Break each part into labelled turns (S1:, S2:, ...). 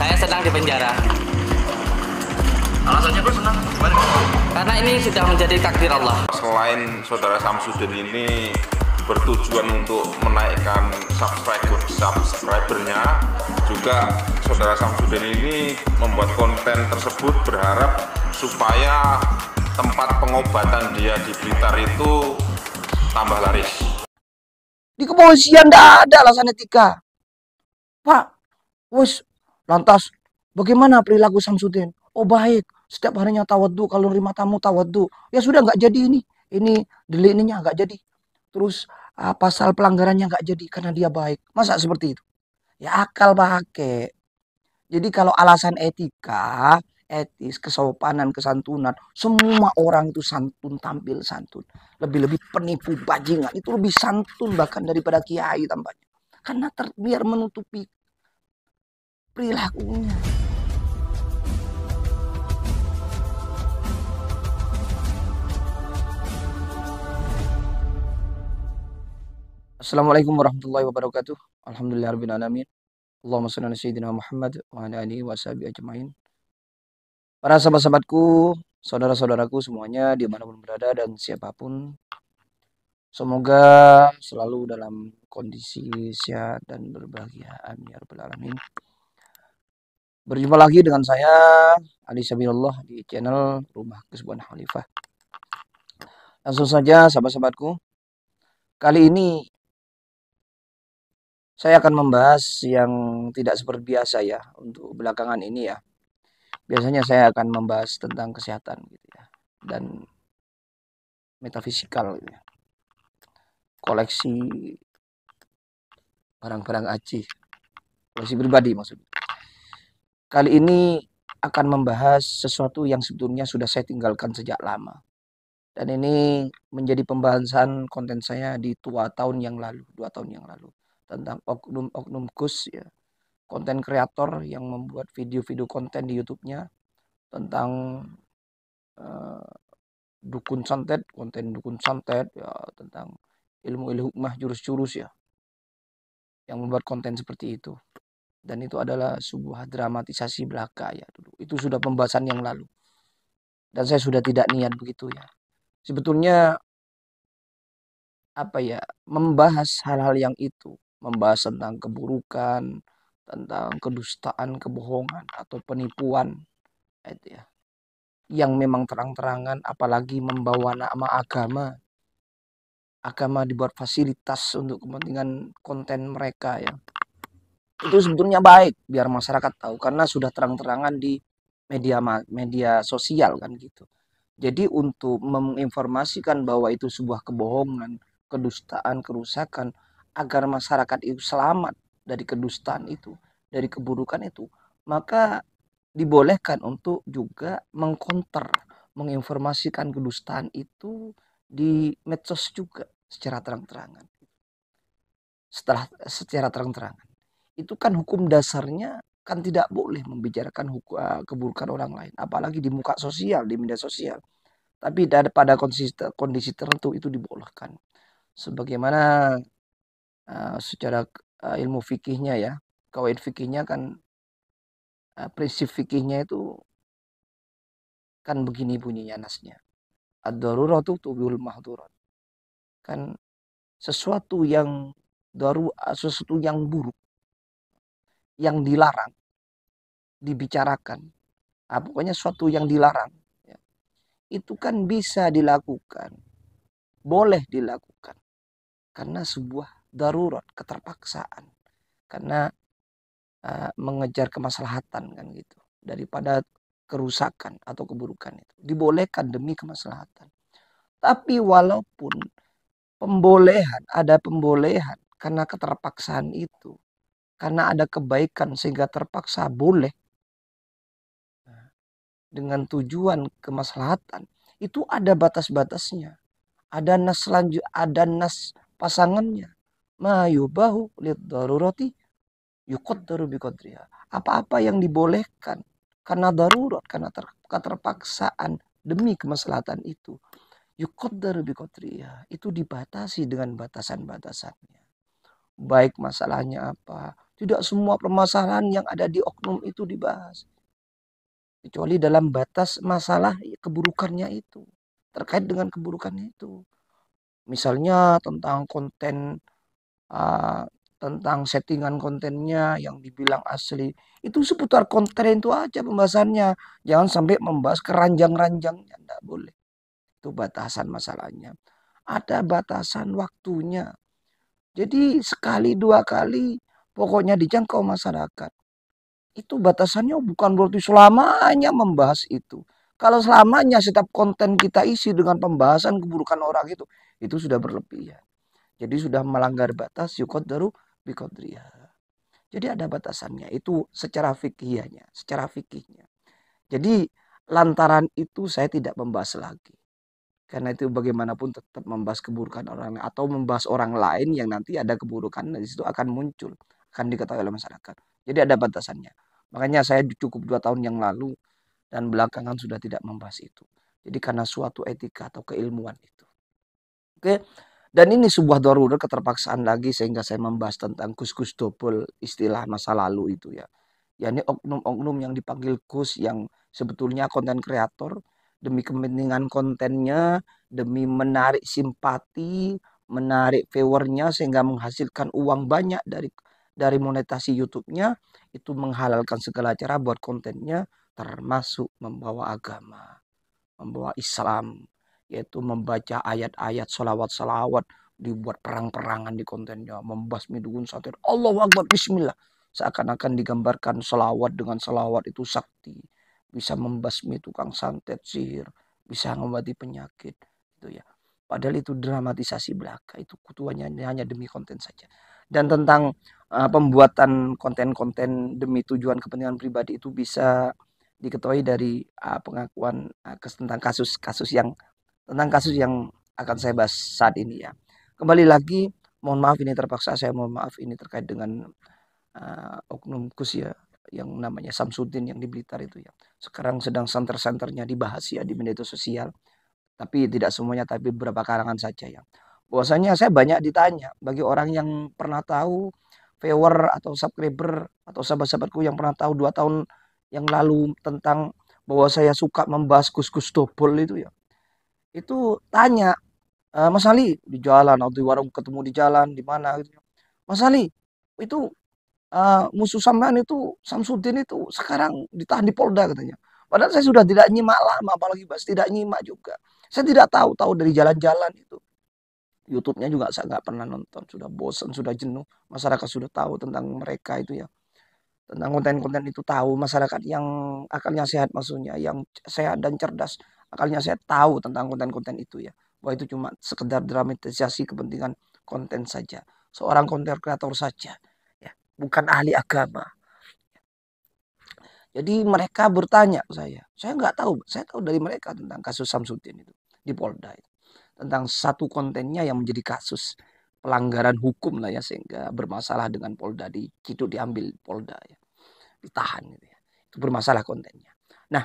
S1: Saya senang di penjara.
S2: Alasannya kok senang? Gimana?
S1: Karena ini sudah menjadi takdir Allah.
S3: Selain saudara Samsudin ini bertujuan untuk menaikkan subscribernya, juga saudara Samsudin ini membuat konten tersebut berharap supaya tempat pengobatan dia di Blitar itu tambah laris.
S4: Di kepolisian tidak ada alasan etika. Pak, wes, lantas bagaimana perilaku Samsudin? Oh baik, setiap harinya tawadhu, kalau nerima tamu tawadhu. Ya sudah nggak jadi ini delik ininya nggak jadi. Terus pasal pelanggarannya nggak jadi karena dia baik. Masa seperti itu? Ya akal pakai. Jadi kalau alasan etika, etis, kesopanan, kesantunan, semua orang itu santun, tampil santun. Lebih-lebih penipu bajingan itu lebih santun bahkan daripada kiai tampaknya. Karena biar menutupi perilakunya. Assalamualaikum warahmatullahi wabarakatuh. Alhamdulillahirabbil alamin. Allahumma shalli ala sayyidina Muhammad wa ala alihi washabihi ajmain. Para sahabat-sahabatku, saudara-saudaraku semuanya dimanapun berada dan siapapun, semoga selalu dalam kondisi sehat dan berbahagia. Amin ya rabbal alamin. Berjumpa lagi dengan saya Ali Sabilullah di channel Rumah Kesbuan Khalifah. Langsung saja sahabat-sahabatku, kali ini saya akan membahas yang tidak seperti biasa ya untuk belakangan ini ya. Biasanya saya akan membahas tentang kesehatan gitu ya, dan metafisikal gitu ya. Koleksi barang-barang aji, koleksi pribadi maksudnya. Kali ini akan membahas sesuatu yang sebetulnya sudah saya tinggalkan sejak lama. Dan ini menjadi pembahasan konten saya di 2 tahun yang lalu, tentang oknum Gus ya, konten kreator yang membuat video-video konten di YouTube-nya tentang dukun santet, konten dukun santet ya, tentang ilmu hikmah jurus-jurus ya, yang membuat konten seperti itu. Dan itu adalah sebuah dramatisasi belaka ya dulu. Itu sudah pembahasan yang lalu. Dan saya sudah tidak niat begitu ya. Sebetulnya membahas hal-hal yang itu, membahas tentang keburukan, tentang kedustaan, kebohongan atau penipuan itu ya, yang memang terang-terangan, apalagi membawa nama agama dibuat fasilitas untuk kepentingan konten mereka ya. Itu sebetulnya baik biar masyarakat tahu karena sudah terang-terangan di media sosial kan gitu. Jadi untuk menginformasikan bahwa itu sebuah kebohongan, kedustaan, kerusakan, agar masyarakat itu selamat dari kedustaan itu, dari keburukan itu, maka dibolehkan untuk juga mengkonter, menginformasikan kedustaan itu di medsos juga secara terang-terangan. Secara terang-terangan. Itu kan hukum dasarnya kan tidak boleh membicarakan keburukan orang lain, apalagi di muka sosial, di media sosial. Tapi pada kondisi tertentu itu dibolehkan. Sebagaimana secara ilmu fikihnya ya, kawaid fikihnya kan, prinsip fikihnya itu kan begini bunyinya nasnya. Ad-daruratu tubihul mahdurat. Kan sesuatu yang buruk, yang dilarang dibicarakan, pokoknya sesuatu yang dilarang ya, itu kan bisa dilakukan, boleh dilakukan karena sebuah darurat, keterpaksaan, karena mengejar kemaslahatan kan gitu, daripada kerusakan atau keburukan itu dibolehkan demi kemaslahatan. Tapi walaupun ada pembolehan karena keterpaksaan itu, karena ada kebaikan sehingga terpaksa boleh dengan tujuan kemaslahatan, itu ada batas-batasnya. Ada nas pasangannya. Ma yubahu lid-darurati yuqaddaru biqadriha. Apa-apa yang dibolehkan karena darurat, karena keterpaksaan demi kemaslahatan itu, yuqaddaru biqadriha, itu dibatasi dengan batasan-batasannya. Baik masalahnya apa, Tidak semua permasalahan yang ada di oknum itu dibahas. Kecuali dalam batas masalah keburukannya itu. Terkait dengan keburukannya itu. Misalnya tentang konten, tentang settingan kontennya yang dibilang asli. Itu seputar konten itu aja pembahasannya. Jangan sampai membahas keranjang-ranjangnya. Tidak boleh. Itu batasan masalahnya. Ada batasan waktunya. Jadi sekali dua kali pokoknya dijangkau masyarakat. Itu batasannya bukan berarti selamanya membahas itu. Kalau selamanya setiap konten kita isi dengan pembahasan keburukan orang itu sudah berlebihan. Jadi sudah melanggar batas yuqaddaru biqadriha. Jadi ada batasannya. Itu secara fikihnya, secara fikihnya. Jadi lantaran itu saya tidak membahas lagi. Karena itu bagaimanapun tetap membahas keburukan orang lain atau membahas orang lain yang nanti ada keburukan di situ akan muncul, akan diketahui oleh masyarakat. Jadi ada batasannya. Makanya saya cukup 2 tahun yang lalu dan belakangan sudah tidak membahas itu. Jadi karena suatu etika atau keilmuan itu. Oke. Dan ini sebuah darurat keterpaksaan lagi sehingga saya membahas tentang kus-kus double istilah masa lalu itu ya. yakni oknum-oknum yang dipanggil kus yang sebetulnya konten kreator demi kepentingan kontennya, demi menarik simpati, menarik viewernya sehingga menghasilkan uang banyak dari monetasi YouTube-nya, itu menghalalkan segala cara buat kontennya, termasuk membawa agama, membawa Islam, yaitu membaca ayat-ayat salawat-salawat, dibuat perang-perangan di kontennya, membasmi dukun satir, Allahu Akbar, Bismillah. Seakan-akan digambarkan salawat dengan salawat itu sakti. Bisa membasmi tukang santet, sihir, bisa mengobati penyakit. Gitu ya. Padahal itu dramatisasi belaka. Itu kutuannya hanya demi konten saja. Dan tentang pembuatan konten-konten demi tujuan kepentingan pribadi itu bisa diketahui dari pengakuan tentang kasus yang akan saya bahas saat ini ya. Kembali lagi, mohon maaf ini terpaksa saya mohon maaf ini terkait dengan oknum kus ya yang namanya Samsudin yang di Blitar itu ya. Sekarang sedang santer-santernya dibahas ya di media sosial. Tapi tidak semuanya, tapi beberapa karangan saja ya. Bahwasanya saya banyak ditanya bagi orang yang pernah tahu, viewer atau subscriber atau sahabat-sahabatku yang pernah tahu 2 tahun yang lalu tentang bahwa saya suka membahas kus-kus double itu ya. Itu tanya, Mas Ali di jalan atau di warung ketemu di jalan di mana gitu. Mas Ali, itu musuh sampean itu Samsudin itu sekarang ditahan di Polda katanya. Padahal saya sudah tidak nyimak lama, apalagi bahas tidak nyimak juga. Saya tidak tahu dari jalan-jalan itu. YouTube-nya juga saya nggak pernah nonton, sudah bosan, sudah jenuh. Masyarakat sudah tahu tentang mereka itu ya. Tentang konten-konten itu tahu, masyarakat yang akalnya sehat maksudnya, yang sehat dan cerdas, akalnya sehat tahu tentang konten-konten itu ya. Bahwa itu cuma sekedar dramatisasi kepentingan konten saja. Seorang konten kreator saja. Bukan ahli agama. Jadi mereka bertanya ke saya nggak tahu, saya tahu dari mereka tentang kasus Samsudin itu di Polda itu. Tentang satu kontennya yang menjadi kasus pelanggaran hukum lah ya sehingga bermasalah dengan Polda Ciduk diambil Polda ya, ditahan gitu ya. Itu bermasalah kontennya. Nah,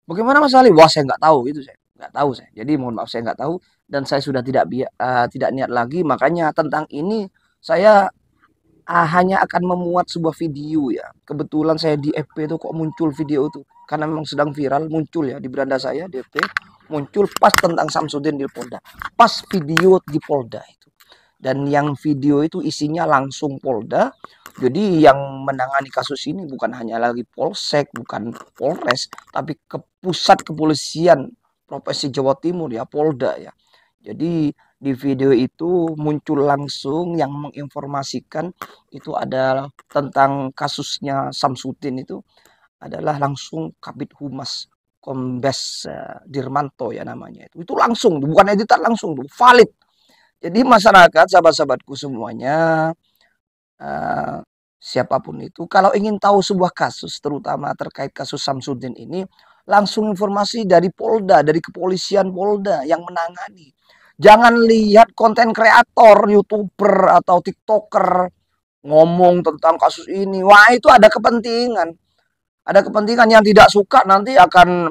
S4: bagaimana Mas Ali? Wah, saya nggak tahu itu saya nggak tahu saya. Jadi mohon maaf saya nggak tahu dan saya sudah tidak niat lagi, makanya tentang ini saya hanya akan memuat sebuah video ya. Kebetulan saya di FB itu kok muncul video itu. Karena memang sedang viral muncul ya di beranda saya di FB. Muncul pas tentang Samsudin di Polda. Pas video di Polda itu. Dan yang video itu isinya langsung Polda. Jadi yang menangani kasus ini bukan hanya lagi Polsek, bukan Polres. Tapi ke pusat kepolisian Provinsi Jawa Timur ya, Polda ya. Jadi di video itu muncul langsung yang menginformasikan itu adalah tentang kasusnya Samsudin itu adalah langsung Kabid Humas Kombes Dirmanto ya namanya itu langsung bukan editan langsung valid. Jadi masyarakat sahabat-sahabatku semuanya siapapun itu kalau ingin tahu sebuah kasus terutama terkait kasus Samsudin ini langsung informasi dari Polda, dari kepolisian Polda yang menangani. Jangan lihat konten kreator, YouTuber atau TikToker ngomong tentang kasus ini. Wah, itu ada kepentingan. Ada kepentingan yang tidak suka nanti akan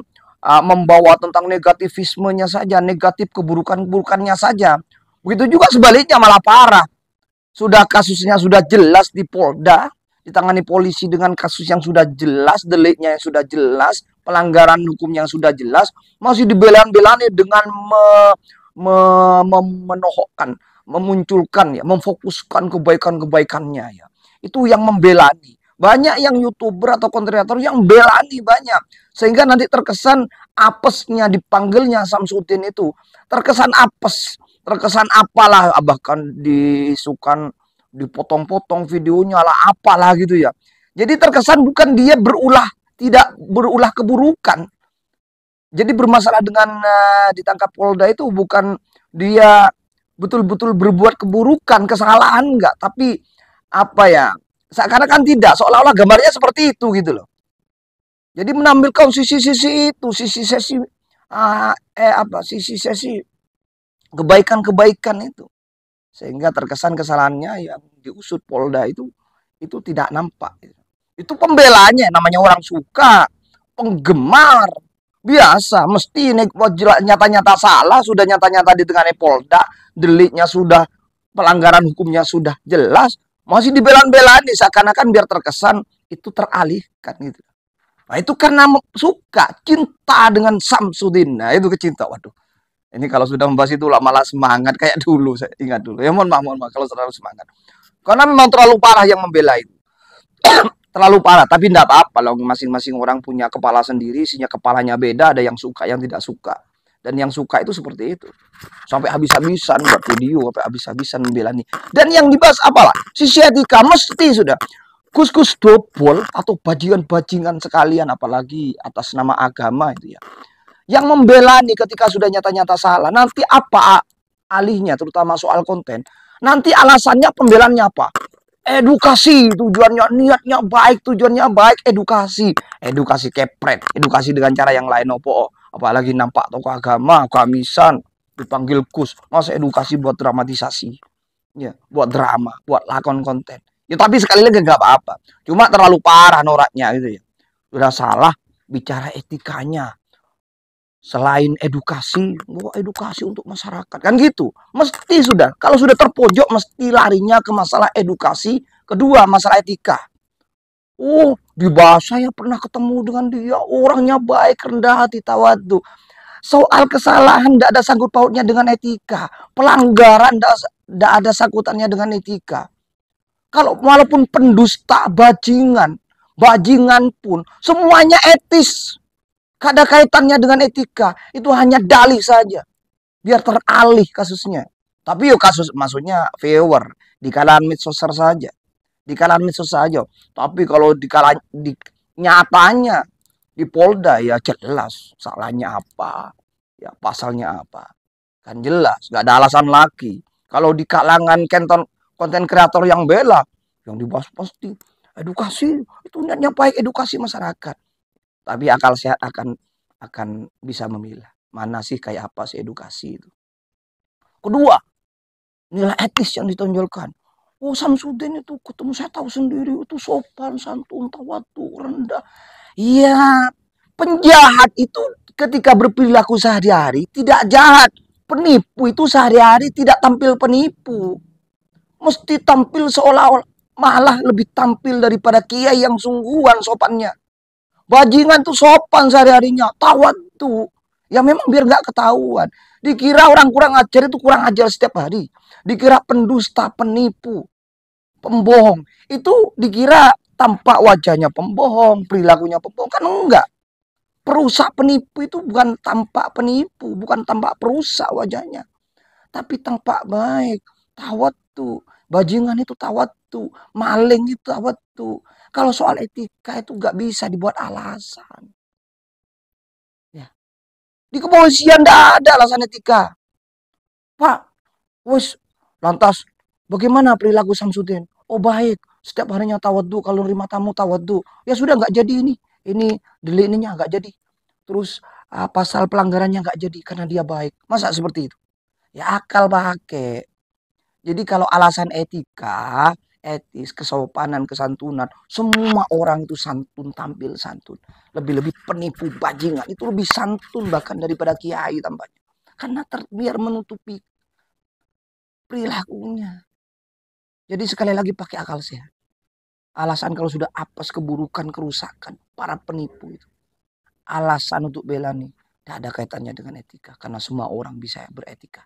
S4: membawa tentang negativismenya saja, negatif keburukan-keburukannya saja. Begitu juga sebaliknya malah parah. Sudah kasusnya sudah jelas di Polda, ditangani polisi dengan kasus yang sudah jelas, deliknya yang sudah jelas, pelanggaran hukum yang sudah jelas, masih dibela-belani dengan menohokkan, memunculkan ya, memfokuskan kebaikan-kebaikannya ya. Itu yang membelani. Banyak yang YouTuber atau konten kreator yang belani banyak. Sehingga nanti terkesan apesnya dipanggilnya Samsudin itu. Terkesan apes. Terkesan apalah. Bahkan disukan, dipotong-potong videonya lah apalah gitu ya. Jadi terkesan bukan dia tidak berulah keburukan. Jadi bermasalah dengan ditangkap Polda itu bukan dia betul-betul berbuat keburukan, kesalahan enggak. Tapi apa ya, seakan-akan tidak, seolah-olah gambarnya seperti itu gitu loh. Jadi menampilkan sisi-sisi itu, sisi kebaikan-kebaikan itu. Sehingga terkesan kesalahannya yang diusut Polda itu tidak nampak. Itu pembelanya, namanya orang suka, penggemar. Biasa, mesti nyata-nyata salah, sudah nyata-nyata ditangani Polda, deliknya sudah, pelanggaran hukumnya sudah jelas, masih dibela-belani seakan-akan biar terkesan itu teralihkan gitu. Nah itu karena suka, cinta dengan Samsudin. Nah itu kecinta. Waduh, ini kalau sudah membahas itu lah malah semangat kayak dulu, saya ingat dulu. Ya mohon maaf kalau terlalu semangat. Karena memang terlalu parah yang membela itu. Terlalu parah, tapi tidak apa-apa loh, masing-masing orang punya kepala sendiri, isinya kepalanya beda, ada yang suka, yang tidak suka. Dan yang suka itu seperti itu. Sampai habis-habisan buat video, sampai habis-habisan membela nih. Dan yang dibahas apalah? Sisi etika mesti sudah. Kus-kus dobol atau bajingan-bajingan sekalian, apalagi atas nama agama itu ya. Yang membela nih ketika sudah nyata-nyata salah, nanti apa alihnya, terutama soal konten. Nanti alasannya pembelaannya apa? Edukasi, tujuannya, niatnya baik, tujuannya baik, edukasi kepret, edukasi dengan cara yang lain opo, apalagi nampak tokoh agama, kamisan, dipanggil kus, masa edukasi buat dramatisasi, ya, buat drama, buat lakon konten, ya tapi sekali lagi nggak apa-apa, cuma terlalu parah noraknya gitu ya, udah salah bicara etikanya. Selain edukasi, edukasi untuk masyarakat kan gitu. Mesti sudah, kalau sudah terpojok mesti larinya ke masalah edukasi, kedua masalah etika. Oh, dibahas saya pernah ketemu dengan dia, orangnya baik, rendah hati, tawadu. Soal kesalahan tidak ada sangkut pautnya dengan etika. Pelanggaran tidak ada sangkutannya dengan etika. Kalau walaupun pendusta, bajingan pun semuanya etis. Gak ada kaitannya dengan etika. Itu hanya dalih saja. Biar teralih kasusnya. Tapi yuk kasus maksudnya viewer. Di kalangan medsos saja. Di kalangan medsos saja. Tapi kalau di nyatanya di Polda ya jelas. Salahnya apa. Ya pasalnya apa. Kan jelas. Gak ada alasan lagi. Kalau di kalangan konten kreator yang bela. Yang dibahas pasti edukasi. Itu niatnya baik, edukasi masyarakat. Tapi akal sehat akan bisa memilah. Mana sih kayak apa sih edukasi itu. Kedua, nilai etis yang ditonjolkan. Oh Samsudin itu ketemu saya tahu sendiri. Itu sopan, santun, tawadu, rendah. Iya, penjahat itu ketika berperilaku sehari-hari tidak jahat. Penipu itu sehari-hari tidak tampil penipu. Mesti tampil seolah-olah malah lebih tampil daripada kiai yang sungguhan sopannya. Bajingan tuh sopan sehari-harinya, tawadu. Ya memang biar nggak ketahuan. Dikira orang kurang ajar itu kurang ajar setiap hari. Dikira pendusta, penipu, pembohong. Itu dikira tampak wajahnya pembohong, perilakunya pembohong. Kan enggak. Perusak penipu itu bukan tampak penipu, bukan tampak perusak wajahnya. Tapi tampak baik, tawadu. Bajingan itu tawadu, maling itu tawadu. Kalau soal etika itu nggak bisa dibuat alasan. Ya. Di kepolisian tidak ada alasan etika. Pak, lantas bagaimana perilaku Samsudin? Oh baik, setiap harinya tawadu, kalau nerima tamu tawadu. Ya sudah nggak jadi ini delik ininya nggak jadi. Terus pasal pelanggarannya nggak jadi karena dia baik. Masa seperti itu? Ya akal pakai. Jadi kalau alasan etika, etis, kesopanan, kesantunan, semua orang itu santun, tampil santun. Lebih-lebih penipu bajingan itu lebih santun bahkan daripada kiai tampaknya. Karena biar menutupi perilakunya. Jadi sekali lagi pakai akal sehat. Alasan kalau sudah apes, keburukan, kerusakan, para penipu itu. Alasan untuk bela nih, tidak ada kaitannya dengan etika. Karena semua orang bisa beretika.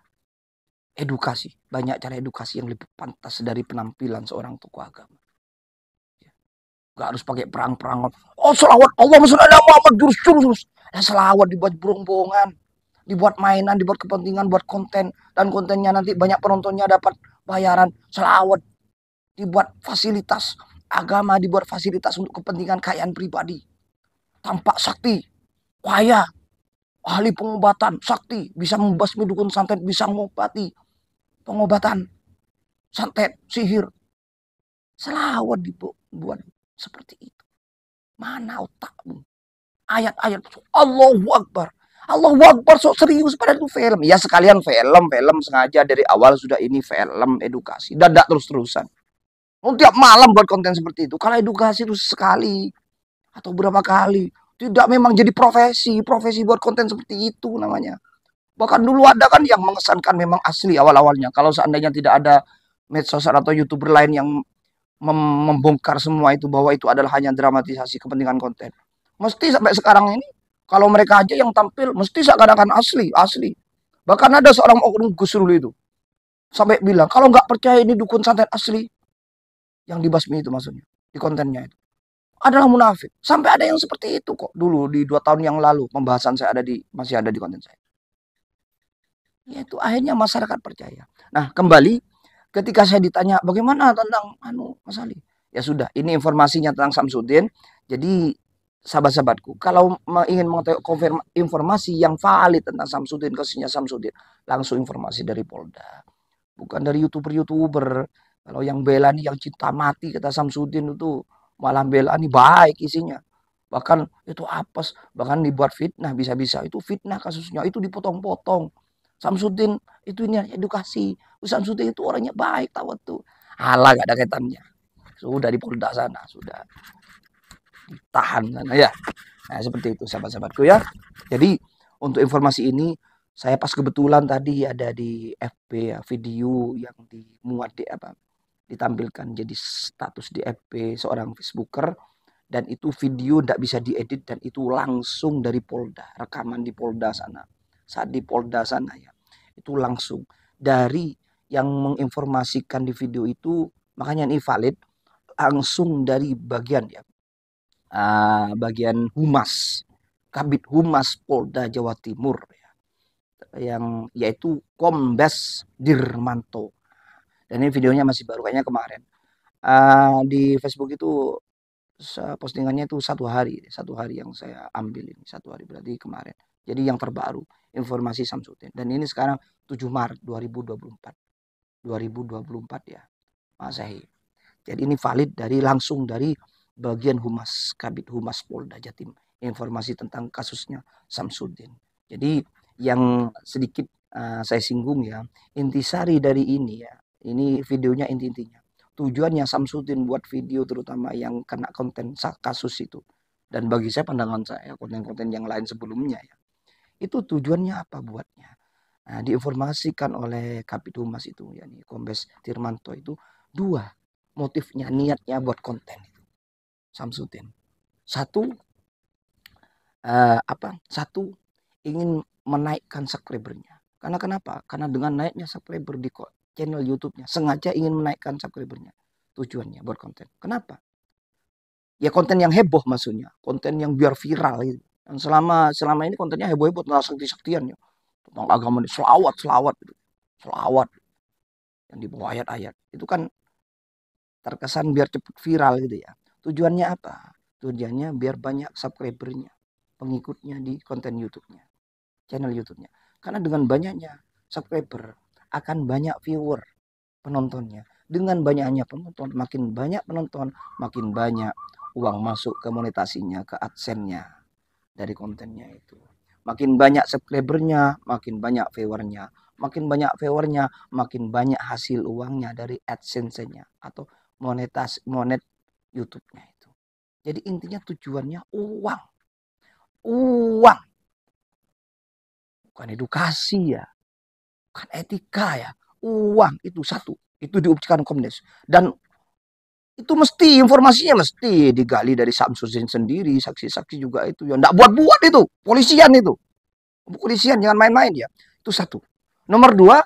S4: Edukasi, banyak cara edukasi yang lebih pantas dari penampilan seorang tokoh agama. Gak harus pakai perang-perangan. Oh, selawat Allah Muhammad jurus. Selawat dibuat bohong-bohongan, dibuat mainan, dibuat kepentingan, buat konten, dan kontennya nanti banyak penontonnya dapat bayaran. Selawat dibuat fasilitas agama, dibuat fasilitas untuk kepentingan kekayaan pribadi. Tampak sakti, kaya, ahli pengobatan, sakti, bisa membasmi dukun santet, bisa mengobati pengobatan santet, sihir. Selawat dibuat seperti itu. Mana otakmu? Ayat-ayat Allahu Akbar. Allahu Akbar, sok serius, padahal itu film. Ya sekalian film sengaja dari awal sudah ini film edukasi. Dan tidak terus-terusan. Tiap malam buat konten seperti itu. Kalau edukasi itu sekali atau berapa kali. Tidak memang jadi profesi buat konten seperti itu namanya. Bahkan dulu ada kan yang mengesankan memang asli awal-awalnya. Kalau seandainya tidak ada medsos atau YouTuber lain yang membongkar semua itu bahwa itu adalah hanya dramatisasi kepentingan konten. Mesti sampai sekarang ini kalau mereka aja yang tampil mesti seakan-akan asli. Bahkan ada seorang oknum Gusrul itu sampai bilang kalau nggak percaya ini dukun santet asli yang dibasmi itu maksudnya di kontennya itu adalah munafik. Sampai ada yang seperti itu kok dulu di 2 tahun yang lalu pembahasan saya masih ada di konten saya. Yaitu akhirnya masyarakat percaya. Nah kembali ketika saya ditanya bagaimana tentang Mas Ali, ya sudah, ini informasinya tentang Samsudin. Jadi sahabat-sahabatku, kalau ingin mengetahui informasi yang valid tentang Samsudin, kasusnya Samsudin, langsung informasi dari Polda, bukan dari youtuber. Kalau yang bela nih, yang cinta mati kata Samsudin itu malah bela nih baik isinya, bahkan itu apes, bahkan dibuat fitnah, bisa-bisa itu fitnah kasusnya, itu dipotong-potong. Samsudin itu ini edukasi. Samsudin itu orangnya baik, tahu tuh. Alah, gak ada kaitannya. Sudah di Polda sana, sudah ditahan sana ya. Nah, seperti itu sahabat-sahabatku ya. Jadi untuk informasi ini saya pas kebetulan tadi ada di FB ya, video yang dimuat ditampilkan jadi status di FB seorang Facebooker, dan itu video tidak bisa diedit dan itu langsung dari Polda, rekaman di Polda sana. Saat di Polda sana ya, itu langsung dari yang menginformasikan di video itu, makanya ini valid, langsung dari bagian ya, bagian humas, Kabid Humas Polda Jawa Timur ya, yang yaitu Kombes Dirmanto. Dan ini videonya masih baru, kayaknya kemarin. Di Facebook itu postingannya itu satu hari yang saya ambil ini, 1 hari berarti kemarin. Jadi yang terbaru informasi Samsudin, dan ini sekarang 7 Maret 2024 ya Masehi. Jadi ini valid langsung dari bagian humas Kabid Humas Polda Jatim, informasi tentang kasusnya Samsudin. Jadi yang sedikit saya singgung ya, intisari dari ini ya, ini videonya intinya tujuannya Samsudin buat video terutama yang kena konten kasus itu, dan bagi saya, pandangan saya, konten-konten yang lain sebelumnya ya, itu tujuannya apa buatnya. Nah, diinformasikan oleh Kabid Humas itu, yakni Kombes Dirmanto itu, 2 motifnya, niatnya buat konten itu Samsudin. Satu ingin menaikkan subscribernya. Karena kenapa? Karena dengan naiknya subscriber di channel YouTube-nya, sengaja ingin menaikkan subscribernya. Tujuannya buat konten. Kenapa? Ya konten yang heboh maksudnya, konten yang biar viral gitu. Dan selama ini kontennya heboh-heboh tentang sakti-saktian ya, tentang agama ini, selawat yang di bawah ayat-ayat. Itu kan terkesan biar cepat viral gitu ya. Tujuannya apa? Tujuannya biar banyak subscribernya, pengikutnya di konten YouTube-nya, channel YouTube-nya. Karena dengan banyaknya subscriber akan banyak viewer, penontonnya. Dengan banyaknya penonton, makin banyak penonton, makin banyak uang masuk ke monetasinya, ke AdSense-nya dari kontennya itu. Makin banyak subscribernya, makin banyak viewernya. Makin banyak viewernya, makin banyak hasil uangnya dari AdSense-nya atau monet YouTube-nya itu. Jadi intinya tujuannya uang. Bukan edukasi ya, bukan etika ya. Uang itu satu. Itu diucapkan Komdes. Dan Itu mesti informasinya mesti digali dari Samsudin sendiri, saksi-saksi juga itu yang enggak buat-buat itu, polisian itu. Polisian jangan main-main ya. Itu satu. Nomor dua,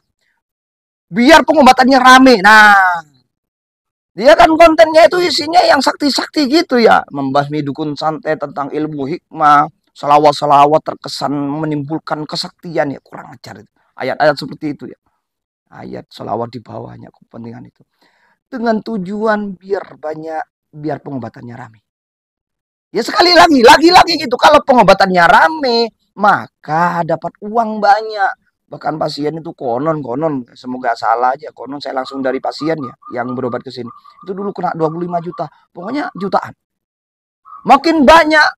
S4: biar pengobatannya rame. Nah, dia kan kontennya itu isinya yang sakti-sakti gitu ya, membasmi dukun santet tentang ilmu hikmah, selawat-selawat terkesan menimbulkan kesaktian ya, kurang ajar itu. Ayat-ayat seperti itu ya. Ayat selawat di bawahnya kepentingan itu. Dengan tujuan biar pengobatannya rame. Ya sekali lagi gitu. Kalau pengobatannya rame, maka dapat uang banyak. Bahkan pasien itu konon, semoga salah aja. Konon saya langsung dari pasien ya, yang berobat ke sini. Itu dulu kena 25 juta. Pokoknya jutaan. Makin banyak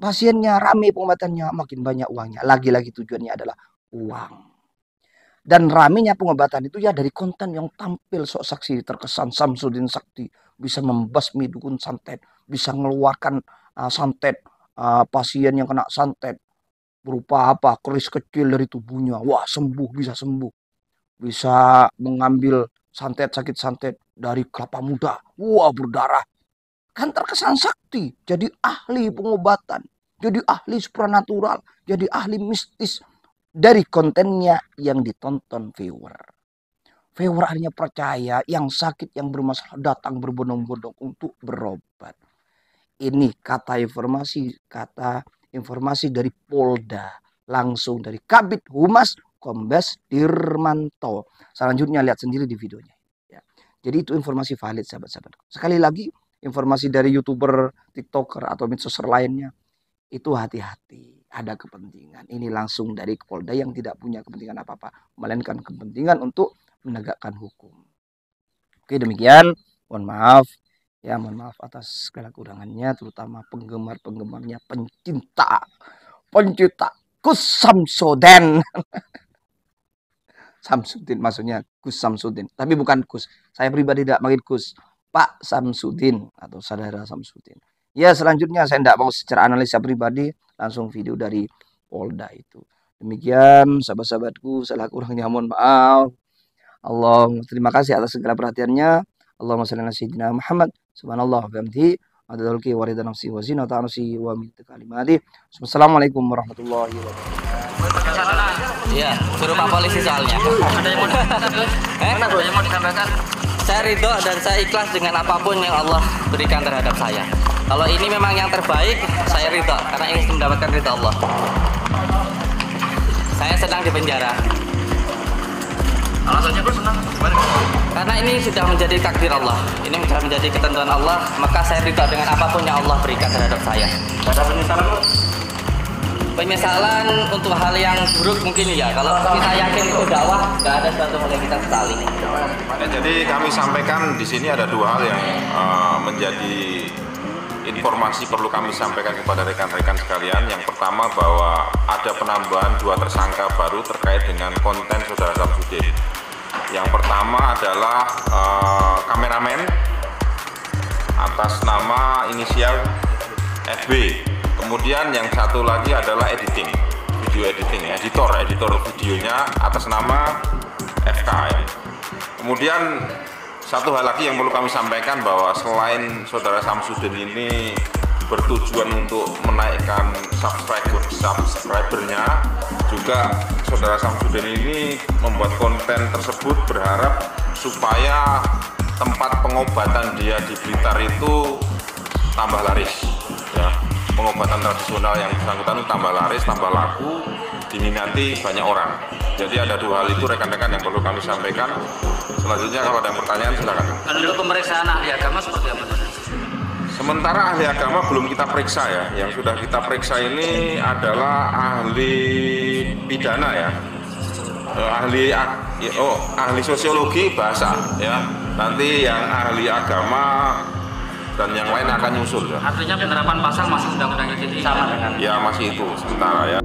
S4: pasiennya, rame pengobatannya, makin banyak uangnya. Lagi-lagi tujuannya adalah uang. Dan ramenya pengobatan itu ya dari konten yang tampil sok saksi terkesan Samsudin Sakti, bisa membasmi dukun santet, bisa mengeluarkan santet pasien yang kena santet berupa apa, keris kecil dari tubuhnya, wah sembuh, bisa mengambil santet, sakit santet dari kelapa muda, wah berdarah, kan terkesan sakti, jadi ahli pengobatan, jadi ahli supranatural, jadi ahli mistis. Dari kontennya yang ditonton viewer. Viewer akhirnya percaya, yang sakit, yang bermasalah datang berbondong-bondong untuk berobat. Ini kata informasi dari Polda, langsung dari Kabid Humas Kombes Dirmanto. Selanjutnya lihat sendiri di videonya. Ya. Jadi itu informasi valid sahabat-sahabat. Sekali lagi informasi dari YouTuber, TikToker atau medsos lainnya itu hati-hati. Ada kepentingan. Ini langsung dari Polda yang tidak punya kepentingan apa-apa, melainkan kepentingan untuk menegakkan hukum. Oke, demikian. Mohon maaf. Ya, mohon maaf atas segala kurangannya, terutama penggemar-penggemarnya, pencinta Gus Samsudin. Samsudin maksudnya Gus Samsudin. Tapi bukan Gus. Saya pribadi tidak panggil Gus. Pak Samsudin atau saudara Samsudin. Ya, selanjutnya saya tidak mau secara analisa pribadi, langsung video dari Polda itu. Demikian sahabat-sahabatku, salah kurangnya mohon maaf. Allah, terima kasih atas segala perhatiannya. Allahumma shalli ala sayyidina Muhammad. Subhanallah wa bihamdihi. Adadulki wa ridha nafsi wa zinata nafsi wa min kalimati. Assalamualaikum warahmatullahi wabarakatuh.
S1: Iya, suruh Pak Polisi soalnya. Ada yang mau disampaikan? Saya ridho dan saya ikhlas dengan apapun yang Allah berikan terhadap saya. Kalau ini memang yang terbaik, saya ridho karena ingin mendapatkan ridho Allah. Saya sedang di penjara. Alasannya gue senang. Karena ini sudah menjadi takdir Allah. Ini sudah menjadi ketentuan Allah. Maka saya ridho dengan apapun yang Allah berikan terhadap saya. Ada penyesalan? Penyesalan untuk hal yang buruk mungkin ya. Kalau kita yakin itu dakwah, nggak ada suatu hal yang kita sesali.
S3: Ya, jadi kami sampaikan di sini ada dua hal yang menjadi informasi perlu kami sampaikan kepada rekan-rekan sekalian. Yang pertama bahwa ada penambahan 2 tersangka baru terkait dengan konten saudara Samsudin. Yang pertama adalah kameramen atas nama inisial FB. Kemudian yang satu lagi adalah video editing, editor videonya atas nama FK. Kemudian satu hal lagi yang perlu kami sampaikan bahwa selain saudara Samsudin ini bertujuan untuk menaikkan subscribernya, juga saudara Samsudin ini membuat konten tersebut berharap supaya tempat pengobatan dia di Blitar itu tambah laris. Ya, pengobatan tradisional yang bersangkutan itu tambah laris, tambah laku, diminati banyak orang. Jadi ada 2 hal itu rekan-rekan yang perlu kami sampaikan. Selanjutnya kalau ada pertanyaan silakan.
S1: Untuk pemeriksaan ahli agama seperti apa?
S3: Sementara ahli agama belum kita periksa ya. Yang sudah kita periksa ini adalah ahli pidana ya. Ahli sosiologi bahasa ya. Nanti yang ahli agama dan yang lain akan nyusul ya.
S1: Artinya penerapan pasal masih undang-undang ITE sama dengan?
S3: Ya masih itu sementara ya.